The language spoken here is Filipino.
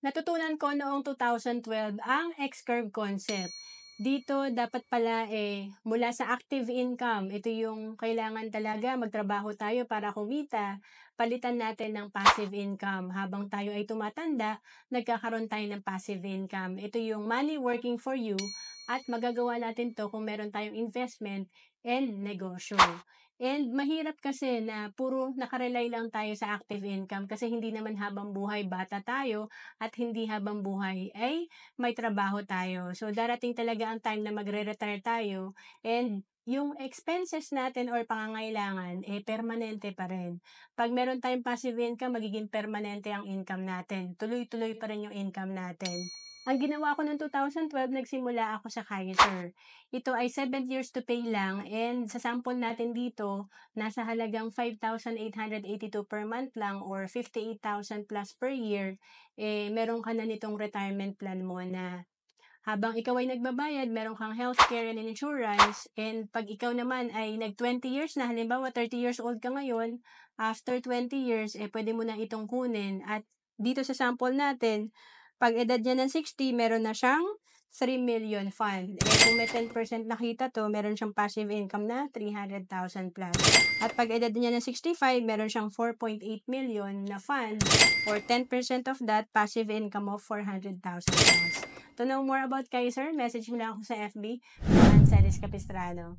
Natutunan ko noong 2012 ang X-curve concept. Dito dapat pala mula sa active income, ito yung kailangan talaga magtrabaho tayo para kumita, palitan natin ng passive income. Habang tayo ay tumatanda, nagkakaroon tayo ng passive income. Ito yung money working for you at magagawa natin to kung meron tayong investment and negosyo. And mahirap kasi na puro nakarely lang tayo sa active income kasi hindi naman habang buhay bata tayo at hindi habang buhay ay may trabaho tayo. So, darating talaga ang time na magre-retire tayo and yung expenses natin or pangangailangan, permanente pa rin. Pag meron tayong passive income, magiging permanente ang income natin. Tuloy-tuloy pa rin yung income natin. Ang ginawa ko noong 2012, nagsimula ako sa Kaiser. Ito ay 7 years to pay lang and sa sample natin dito, nasa halagang 5,882 per month lang or 58,000 plus per year, meron ka na nitong retirement plan mo na habang ikaw ay nagbabayad, meron kang healthcare and insurance, and pag ikaw naman ay nag 20 years na, halimbawa 30 years old ka ngayon, after 20 years, pwede mo na itong kunin. At dito sa sample natin, pag edad niya ng 60, meron na siyang 3 million fund. Kung may 10% nakita to, meron siyang passive income na 300,000 plus. At pag edad niya ng 65, meron siyang 4.8 million na fund or 10% of that, passive income of 400,000 plus. To know more about Kaiser, message mo lang ako sa FB, Ancelis Capistrano.